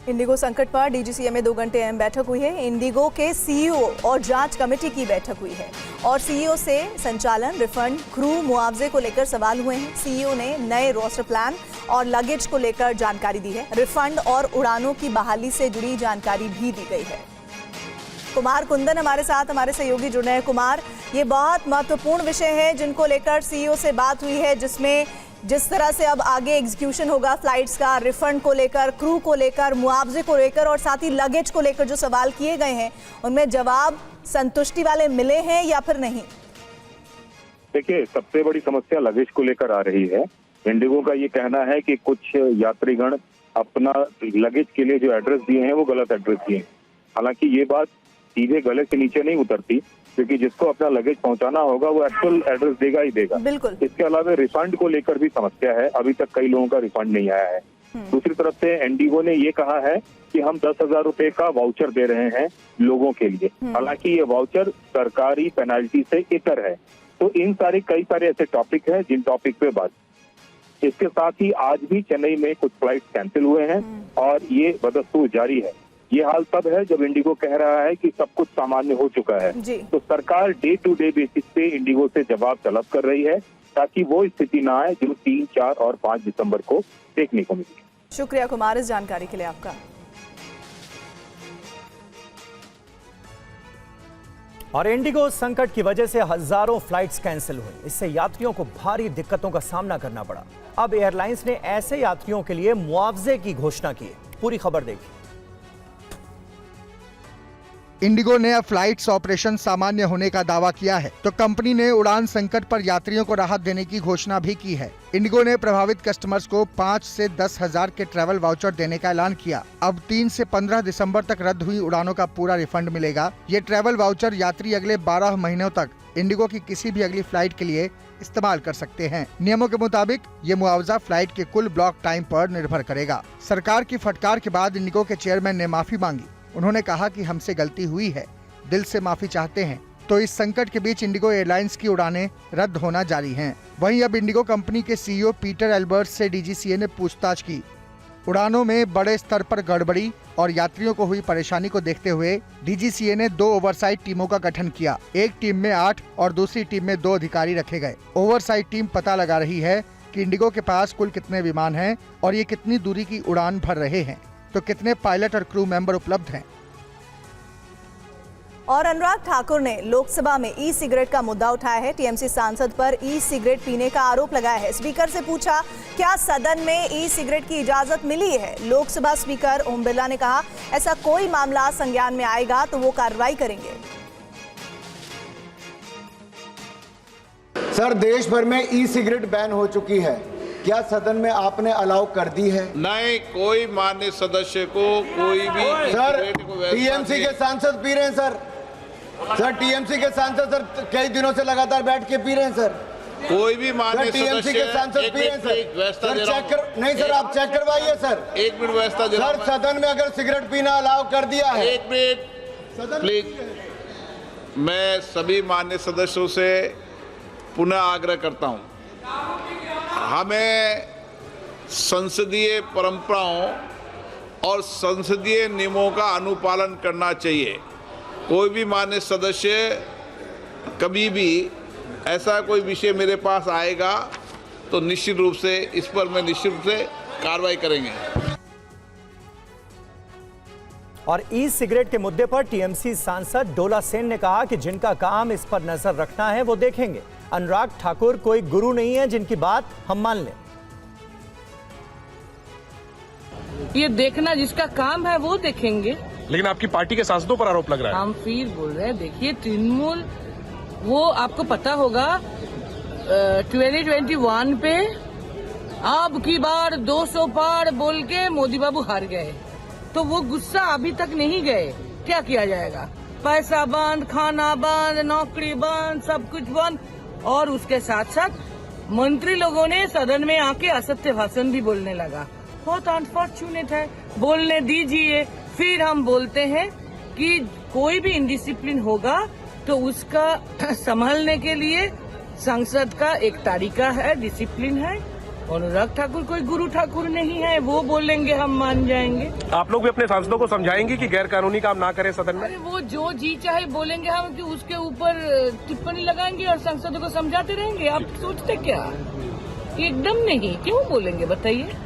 Indigo संकट पर DGCA में 2 घंटे अहम बैठक हुई है। इंडिगो के सीईओ और जांच कमेटी की बैठक हुई है और सीईओ से संचालन, रिफंड, क्रू, मुआवजे को लेकर सवाल हुए हैं। सीईओ ने नए रोस्टर प्लान और लगेज को लेकर जानकारी दी है। रिफंड और उड़ानों की बहाली से जुड़ी जानकारी भी दी गई है। कुमार कुंदन हमारे साथ, हमारे सहयोगी जुड़े हैं। कुमार, ये बहुत महत्वपूर्ण विषय है जिनको लेकर सीईओ से बात हुई है, जिसमें जिस तरह से अब आगे एग्जीक्यूशन होगा फ्लाइट्स का, रिफंड को लेकर, क्रू को लेकर, मुआवजे को लेकर और साथ ही लगेज को लेकर जो सवाल किए गए हैं, उनमें जवाब संतुष्टि वाले मिले हैं या फिर नहीं? देखिए, सबसे बड़ी समस्या लगेज को लेकर आ रही है। इंडिगो का ये कहना है कि कुछ यात्रीगण अपना लगेज के लिए जो एड्रेस दिए हैं वो गलत एड्रेस दिए। हालांकि ये बात सीधे गले से नीचे नहीं उतरती, क्योंकि जिसको अपना लगेज पहुंचाना होगा वो एक्चुअल एड्रेस देगा ही देगा। बिल्कुल। इसके अलावा रिफंड को लेकर भी समस्या है, अभी तक कई लोगों का रिफंड नहीं आया है। दूसरी तरफ से इंडिगो ने ये कहा है कि हम 10,000 रुपए का वाउचर दे रहे हैं लोगों के लिए। हालांकि ये वाउचर सरकारी पेनाल्टी से इतर है। तो इन कई सारे ऐसे टॉपिक हैं जिन टॉपिक पे बात। इसके साथ ही आज भी चेन्नई में कुछ फ्लाइट कैंसिल हुए हैं और ये बदस्तूर जारी है। ये हाल तब है जब इंडिगो कह रहा है कि सब कुछ सामान्य हो चुका है। तो सरकार डे टू डे बेसिस पे इंडिगो से जवाब तलब कर रही है ताकि वो स्थिति ना आए जो 3, 4 और 5 दिसंबर को देखने को मिली। शुक्रिया कुमार इस जानकारी के लिए आपका। और इंडिगो संकट की वजह से हजारों फ्लाइट्स कैंसिल हुई। इससे यात्रियों को भारी दिक्कतों का सामना करना पड़ा। अब एयरलाइंस ने ऐसे यात्रियों के लिए मुआवजे की घोषणा की है। पूरी खबर देखिए। इंडिगो ने अब फ्लाइट्स ऑपरेशन सामान्य होने का दावा किया है, तो कंपनी ने उड़ान संकट पर यात्रियों को राहत देने की घोषणा भी की है। इंडिगो ने प्रभावित कस्टमर्स को 5 से 10,000 के ट्रैवल वाउचर देने का ऐलान किया। अब 3 से 15 दिसंबर तक रद्द हुई उड़ानों का पूरा रिफंड मिलेगा। ये ट्रैवल वाउचर यात्री अगले 12 महीनों तक इंडिगो की किसी भी अगली फ्लाइट के लिए इस्तेमाल कर सकते हैं। नियमों के मुताबिक ये मुआवजा फ्लाइट के कुल ब्लॉक टाइम पर निर्भर करेगा। सरकार की फटकार के बाद इंडिगो के चेयरमैन ने माफी मांगी। उन्होंने कहा कि हमसे गलती हुई है, दिल से माफी चाहते हैं। तो इस संकट के बीच इंडिगो एयरलाइंस की उड़ानें रद्द होना जारी हैं। वहीं अब इंडिगो कंपनी के सीईओ पीटर एल्बर्ट्स से डीजीसीए ने पूछताछ की। उड़ानों में बड़े स्तर पर गड़बड़ी और यात्रियों को हुई परेशानी को देखते हुए डीजीसीए ने 2 ओवरसाइट टीमों का गठन किया। एक टीम में 8 और दूसरी टीम में 2 अधिकारी रखे गए। ओवरसाइट टीम पता लगा रही है कि इंडिगो के पास कुल कितने विमान हैं और ये कितनी दूरी की उड़ान भर रहे हैं, तो कितने पायलट और क्रू मेंबर उपलब्ध हैं। और अनुराग ठाकुर ने लोकसभा में ई सिगरेट का मुद्दा उठाया है। टीएमसी सांसद पर ई सिगरेट पीने का आरोप लगाया है। स्पीकर से पूछा, क्या सदन में ई सिगरेट की इजाजत मिली है? लोकसभा स्पीकर ओम बिरला ने कहा, ऐसा कोई मामला संज्ञान में आएगा तो वो कार्रवाई करेंगे। सर, देश भर में ई सिगरेट बैन हो चुकी है, क्या सदन में आपने अलाउ कर दी है? नहीं, कोई माननीय सदस्य को कोई भी सर, टीएमसी के सांसद पी रहे हैं सर। टीएमसी के सांसद सर कई दिनों से लगातार बैठ के पी रहे हैं सर। कोई भी माननीय टीएमसी के सांसद पी रहे हैं सर। चेक कर, नहीं सर, आप चेक करवाइए सर। 1 मिनट व्यवस्था दे रहा हूं। सर, सदन में अगर सिगरेट पीना अलाउ कर दिया है। 1 मिनट प्लीज। मैं सभी माननीय सदस्यों से पुनः आग्रह करता हूं, हमें संसदीय परंपराओं और संसदीय नियमों का अनुपालन करना चाहिए। कोई भी माननीय सदस्य कभी भी ऐसा कोई विषय मेरे पास आएगा तो निश्चित रूप से इस पर मैं निश्चित रूप से कार्रवाई करेंगे। और ई सिगरेट के मुद्दे पर टीएमसी सांसद डोला सेन ने कहा कि जिनका काम इस पर नजर रखना है वो देखेंगे। अनुराग ठाकुर कोई गुरु नहीं है जिनकी बात हम मान लें। ये देखना जिसका काम है वो देखेंगे। लेकिन आपकी पार्टी के सांसदों पर आरोप लग रहा है। हम फिर बोल रहे हैं, देखिए तृणमूल, वो आपको पता होगा 2021 पे अब की बार 200 पार बोल के मोदी बाबू हार गए, तो वो गुस्सा अभी तक नहीं गए। क्या किया जाएगा? पैसा बंद, खाना बंद, नौकरी बंद, सब कुछ बंद। और उसके साथ साथ मंत्री लोगों ने सदन में आके असत्य भाषण भी बोलने लगा। बहुत अनफॉर्चुनेट है, बोलने दीजिए। फिर हम बोलते हैं कि कोई भी इंडिसिप्लिन होगा तो उसका संभालने के लिए संसद का एक तरीका है, डिसिप्लिन है। अनुराग ठाकुर कोई गुरु ठाकुर नहीं है, वो बोलेंगे हम मान जाएंगे। आप लोग भी अपने सांसदों को समझाएंगे कि गैर कानूनी काम ना करें सदन में? अरे वो जो जी चाहे बोलेंगे, हम कि उसके ऊपर टिप्पणी लगाएंगे और सांसदों को समझाते रहेंगे। आप सोचते क्या? एकदम नहीं, क्यों बोलेंगे बताइए।